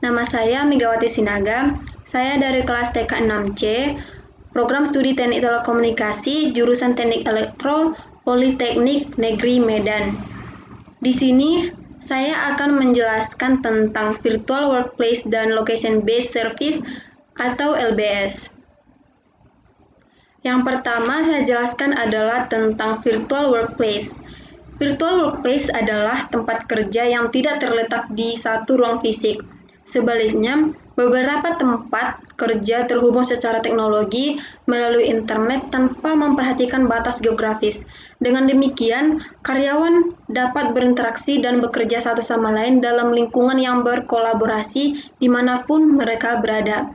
Nama saya Megawati Sinaga. Saya dari kelas TK 6C, Program Studi Teknik Telekomunikasi, jurusan Teknik Elektro, Politeknik Negeri Medan. Di sini saya akan menjelaskan tentang Virtual Workplace dan Location Based Service atau LBS. Yang pertama saya jelaskan adalah tentang Virtual Workplace. Virtual Workplace adalah tempat kerja yang tidak terletak di satu ruang fisik. Sebaliknya, beberapa tempat kerja terhubung secara teknologi melalui internet tanpa memperhatikan batas geografis. Dengan demikian, karyawan dapat berinteraksi dan bekerja satu sama lain dalam lingkungan yang berkolaborasi dimanapun mereka berada.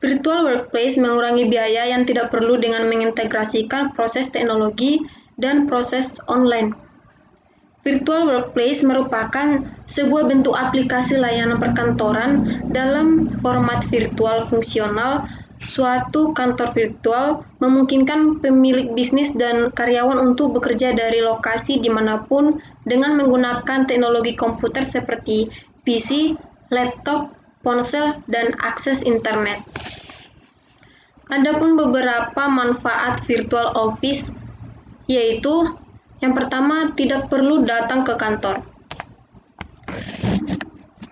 Virtual Workplace mengurangi biaya yang tidak perlu dengan mengintegrasikan proses teknologi dan proses online. Virtual Workplace merupakan sebuah bentuk aplikasi layanan perkantoran dalam format virtual fungsional. Suatu kantor virtual memungkinkan pemilik bisnis dan karyawan untuk bekerja dari lokasi dimanapun dengan menggunakan teknologi komputer seperti PC, laptop, ponsel, dan akses internet. Adapun beberapa manfaat virtual office, yaitu yang pertama, tidak perlu datang ke kantor.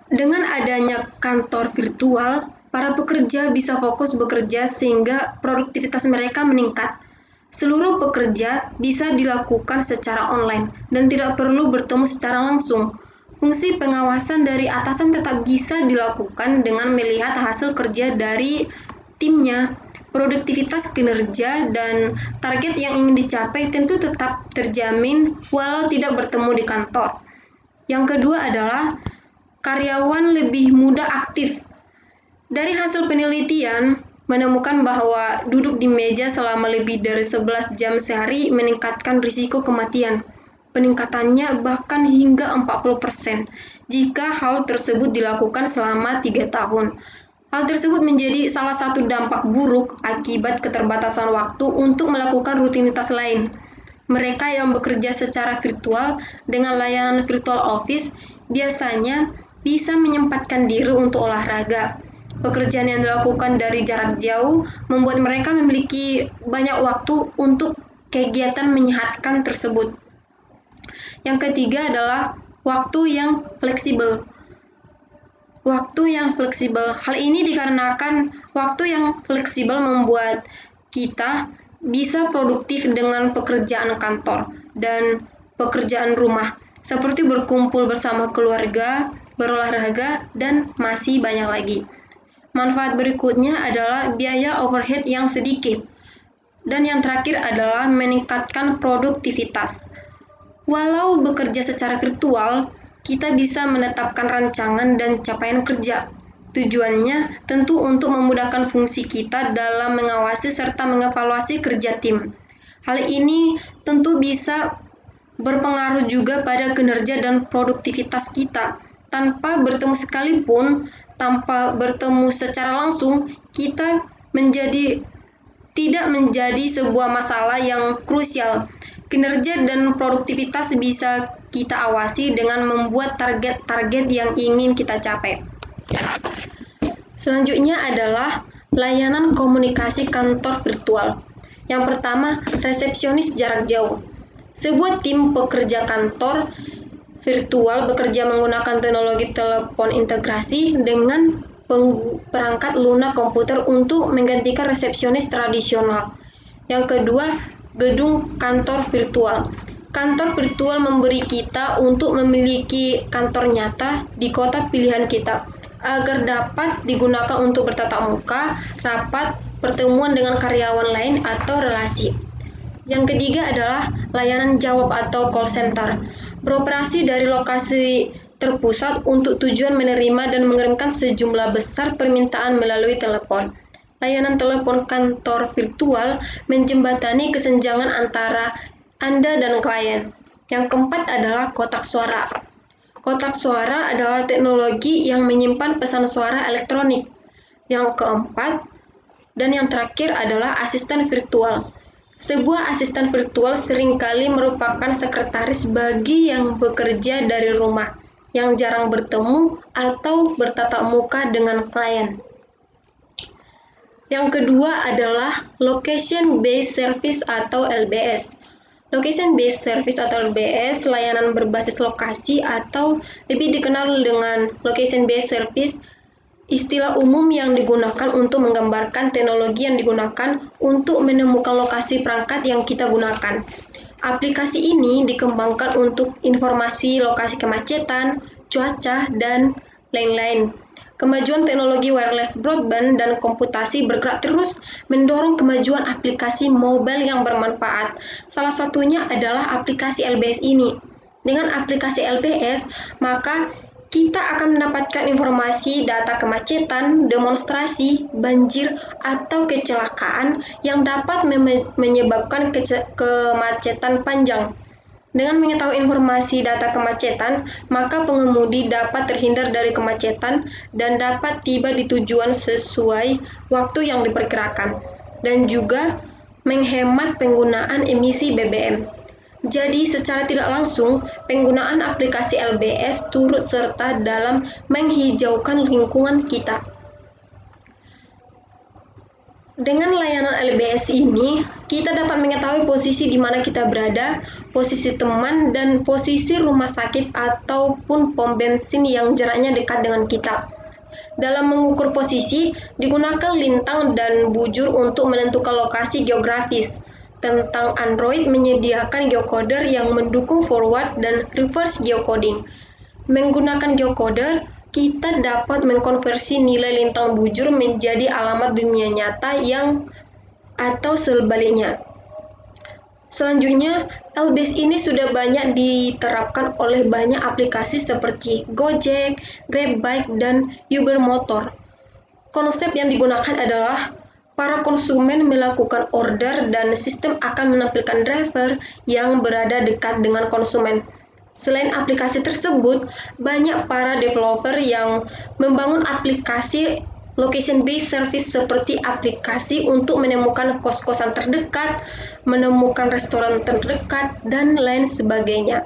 Dengan adanya kantor virtual, para pekerja bisa fokus bekerja sehingga produktivitas mereka meningkat. Seluruh pekerja bisa dilakukan secara online dan tidak perlu bertemu secara langsung. Fungsi pengawasan dari atasan tetap bisa dilakukan dengan melihat hasil kerja dari timnya. Produktivitas kinerja dan target yang ingin dicapai tentu tetap terjamin walau tidak bertemu di kantor. Yang kedua adalah karyawan lebih mudah aktif. Dari hasil penelitian menemukan bahwa duduk di meja selama lebih dari 11 jam sehari meningkatkan risiko kematian. Peningkatannya bahkan hingga 40% jika hal tersebut dilakukan selama 3 tahun. Hal tersebut menjadi salah satu dampak buruk akibat keterbatasan waktu untuk melakukan rutinitas lain. Mereka yang bekerja secara virtual dengan layanan virtual office biasanya bisa menyempatkan diri untuk olahraga. Pekerjaan yang dilakukan dari jarak jauh membuat mereka memiliki banyak waktu untuk kegiatan menyehatkan tersebut. Yang ketiga adalah waktu yang fleksibel. Waktu yang fleksibel. Hal ini dikarenakan waktu yang fleksibel membuat kita bisa produktif dengan pekerjaan kantor dan pekerjaan rumah, seperti berkumpul bersama keluarga, berolahraga, dan masih banyak lagi. Manfaat berikutnya adalah biaya overhead yang sedikit. Dan yang terakhir adalah meningkatkan produktivitas. Walau bekerja secara virtual, kita bisa menetapkan rancangan dan capaian kerja. Tujuannya tentu untuk memudahkan fungsi kita dalam mengawasi serta mengevaluasi kerja tim. Hal ini tentu bisa berpengaruh juga pada kinerja dan produktivitas kita. Tanpa bertemu sekalipun, tanpa bertemu secara langsung, kita tidak menjadi sebuah masalah yang krusial. Kinerja dan produktivitas bisa kita awasi dengan membuat target-target yang ingin kita capai. Selanjutnya adalah layanan komunikasi kantor virtual. Yang pertama, resepsionis jarak jauh. Sebuah tim pekerja kantor virtual bekerja menggunakan teknologi telepon integrasi dengan perangkat lunak komputer untuk menggantikan resepsionis tradisional. Yang kedua, gedung kantor virtual. Kantor virtual memberi kita untuk memiliki kantor nyata di kota pilihan kita, agar dapat digunakan untuk bertatap muka, rapat, pertemuan dengan karyawan lain, atau relasi. Yang ketiga adalah layanan jawab atau call center. Beroperasi dari lokasi terpusat untuk tujuan menerima dan mengirimkan sejumlah besar permintaan melalui telepon. Layanan telepon kantor virtual menjembatani kesenjangan antara Anda dan klien. Yang keempat adalah kotak suara. Kotak suara adalah teknologi yang menyimpan pesan suara elektronik. Yang keempat dan yang terakhir adalah asisten virtual. Sebuah asisten virtual seringkali merupakan sekretaris bagi yang bekerja dari rumah. yang jarang bertemu atau bertatap muka dengan klien. Yang kedua adalah Location Based Service atau LBS. Location Based Service atau LBS, layanan berbasis lokasi atau lebih dikenal dengan Location Based Service, istilah umum yang digunakan untuk menggambarkan teknologi yang digunakan untuk menemukan lokasi perangkat yang kita gunakan. Aplikasi ini dikembangkan untuk informasi lokasi kemacetan, cuaca, dan lain-lain. Kemajuan teknologi wireless broadband dan komputasi bergerak terus mendorong kemajuan aplikasi mobile yang bermanfaat. Salah satunya adalah aplikasi LBS ini. Dengan aplikasi LBS, maka kita akan mendapatkan informasi data kemacetan, demonstrasi, banjir, atau kecelakaan yang dapat menyebabkan kemacetan panjang. Dengan mengetahui informasi data kemacetan, maka pengemudi dapat terhindar dari kemacetan dan dapat tiba di tujuan sesuai waktu yang diperkirakan, dan juga menghemat penggunaan emisi BBM. Jadi, secara tidak langsung, penggunaan aplikasi LBS turut serta dalam menghijaukan lingkungan kita. Dengan layanan LBS ini, kita dapat mengetahui posisi di mana kita berada, posisi teman, dan posisi rumah sakit ataupun pom bensin yang jaraknya dekat dengan kita. Dalam mengukur posisi, digunakan lintang dan bujur untuk menentukan lokasi geografis. Tentang Android menyediakan geocoder yang mendukung forward dan reverse geocoding. Menggunakan geocoder, kita dapat mengkonversi nilai lintang bujur menjadi alamat dunia nyata atau sebaliknya. Selanjutnya, LBS ini sudah banyak diterapkan oleh banyak aplikasi seperti Gojek, Grabbike, dan Uber Motor. Konsep yang digunakan adalah para konsumen melakukan order dan sistem akan menampilkan driver yang berada dekat dengan konsumen. Selain aplikasi tersebut, banyak para developer yang membangun aplikasi location-based service seperti aplikasi untuk menemukan kos-kosan terdekat, menemukan restoran terdekat, dan lain sebagainya.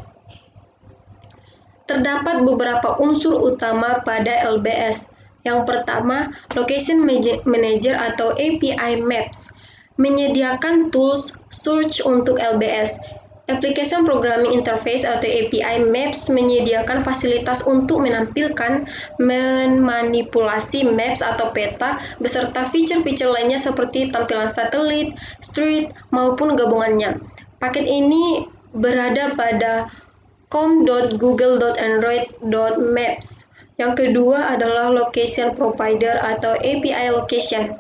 Terdapat beberapa unsur utama pada LBS. Yang pertama, Location Manager atau API Maps menyediakan tools search untuk LBS. Application Programming Interface atau API Maps menyediakan fasilitas untuk menampilkan, memanipulasi maps atau peta, beserta fitur-fitur lainnya seperti tampilan satelit, street, maupun gabungannya. Paket ini berada pada com.google.android.maps. Yang kedua adalah Location Provider atau API Location.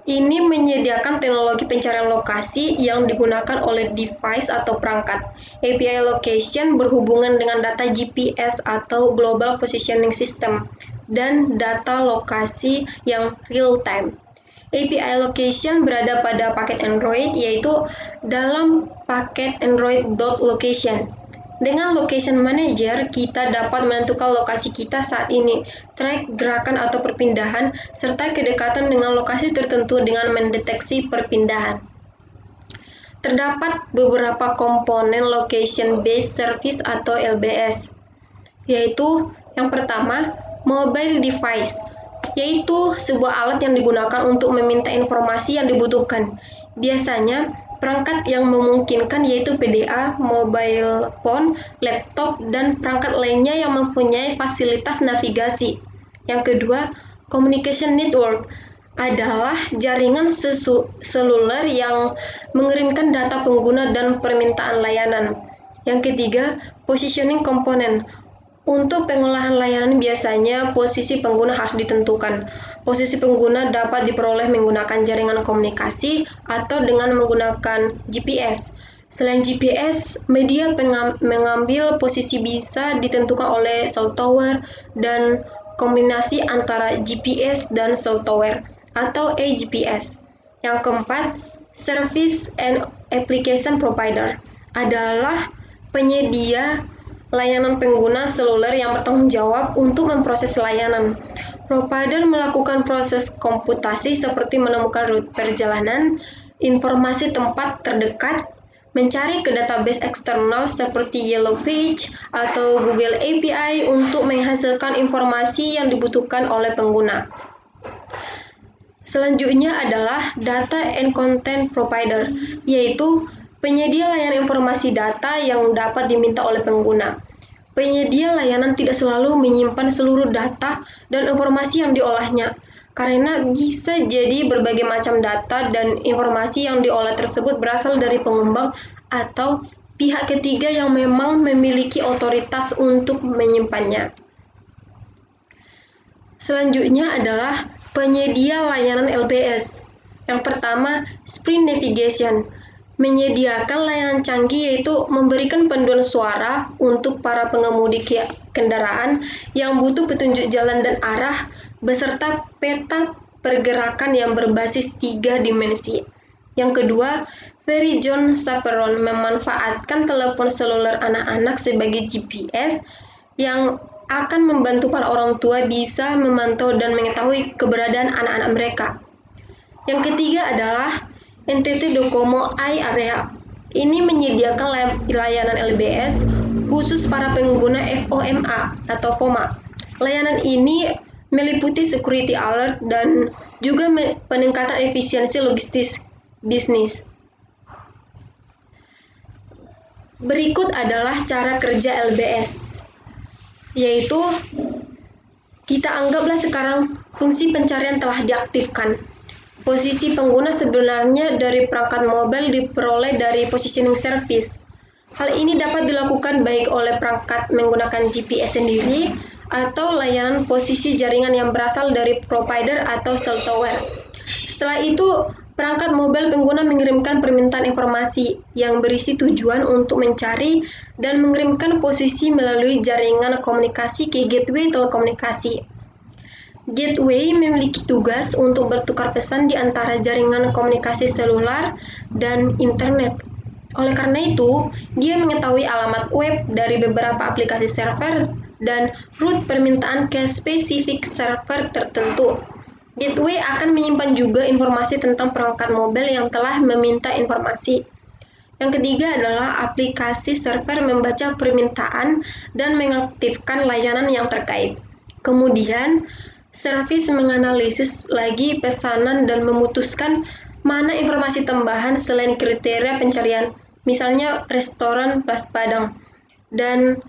Ini menyediakan teknologi pencarian lokasi yang digunakan oleh device atau perangkat. API Location berhubungan dengan data GPS atau Global Positioning System dan data lokasi yang real-time. API Location berada pada paket Android, yaitu dalam paket Android.location. Dengan Location Manager, kita dapat menentukan lokasi kita saat ini, track gerakan atau perpindahan, serta kedekatan dengan lokasi tertentu dengan mendeteksi perpindahan. Terdapat beberapa komponen Location Based Service atau LBS, yaitu yang pertama, Mobile Device, yaitu sebuah alat yang digunakan untuk meminta informasi yang dibutuhkan. Biasanya, perangkat yang memungkinkan yaitu PDA, mobile phone, laptop, dan perangkat lainnya yang mempunyai fasilitas navigasi. Yang kedua, Communication Network adalah jaringan seluler yang mengirimkan data pengguna dan permintaan layanan. Yang ketiga, Positioning Component. Untuk pengolahan layanan biasanya posisi pengguna harus ditentukan. Posisi pengguna dapat diperoleh menggunakan jaringan komunikasi atau dengan menggunakan GPS. Selain GPS, media mengambil posisi bisa ditentukan oleh cell tower dan kombinasi antara GPS dan cell tower atau AGPS. Yang keempat, Service and Application Provider adalah penyedia layanan pengguna seluler yang bertanggung jawab untuk memproses layanan. Provider melakukan proses komputasi seperti menemukan rute perjalanan, informasi tempat terdekat, mencari ke database eksternal seperti Yellow Page atau Google API untuk menghasilkan informasi yang dibutuhkan oleh pengguna. Selanjutnya adalah data and content provider, yaitu penyedia layanan informasi data yang dapat diminta oleh pengguna. Penyedia layanan tidak selalu menyimpan seluruh data dan informasi yang diolahnya, karena bisa jadi berbagai macam data dan informasi yang diolah tersebut berasal dari pengembang atau pihak ketiga yang memang memiliki otoritas untuk menyimpannya. Selanjutnya adalah penyedia layanan LBS. Yang pertama, Sprint Navigation. Menyediakan layanan canggih yaitu memberikan panduan suara untuk para pengemudi kendaraan yang butuh petunjuk jalan dan arah beserta peta pergerakan yang berbasis 3 dimensi. Yang kedua, Verizon Chaperone memanfaatkan telepon seluler anak-anak sebagai GPS yang akan membantu para orang tua bisa memantau dan mengetahui keberadaan anak-anak mereka. Yang ketiga adalah NTT Docomo iArea. Ini menyediakan layanan LBS khusus para pengguna FOMA atau FOMA. Layanan ini meliputi security alert dan juga peningkatan efisiensi logistik bisnis. Berikut adalah cara kerja LBS, yaitu kita anggaplah sekarang fungsi pencarian telah diaktifkan. Posisi pengguna sebenarnya dari perangkat mobile diperoleh dari positioning service. Hal ini dapat dilakukan baik oleh perangkat menggunakan GPS sendiri atau layanan posisi jaringan yang berasal dari provider atau cell tower. Setelah itu, perangkat mobile pengguna mengirimkan permintaan informasi yang berisi tujuan untuk mencari dan mengirimkan posisi melalui jaringan komunikasi ke gateway telekomunikasi. Gateway memiliki tugas untuk bertukar pesan di antara jaringan komunikasi seluler dan internet. Oleh karena itu, dia mengetahui alamat web dari beberapa aplikasi server dan route permintaan ke spesifik server tertentu. Gateway akan menyimpan juga informasi tentang perangkat mobile yang telah meminta informasi. Yang ketiga adalah aplikasi server membaca permintaan dan mengaktifkan layanan yang terkait. Kemudian, servis menganalisis lagi pesanan dan memutuskan mana informasi tambahan selain kriteria pencarian, misalnya restoran Pas Padang. Dan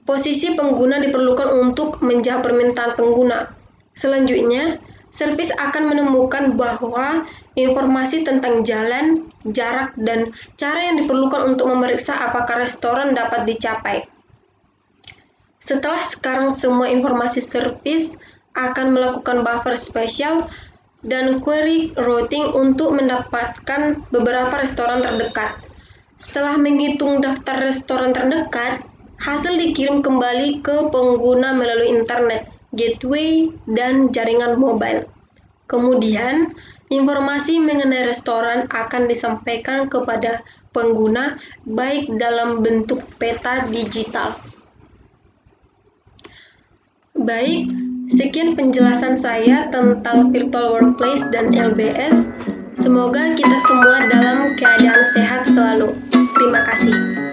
posisi pengguna diperlukan untuk menjawab permintaan pengguna. Selanjutnya, servis akan menemukan bahwa informasi tentang jalan, jarak, dan cara yang diperlukan untuk memeriksa apakah restoran dapat dicapai. Setelah sekarang semua informasi servis akan melakukan buffer spesial dan query routing untuk mendapatkan beberapa restoran terdekat. Setelah menghitung daftar restoran terdekat, hasil dikirim kembali ke pengguna melalui internet, gateway, dan jaringan mobile. Kemudian, informasi mengenai restoran akan disampaikan kepada pengguna baik dalam bentuk peta digital. Baik, sekian penjelasan saya tentang virtual workplace dan LBS. Semoga kita semua dalam keadaan sehat selalu. Terima kasih.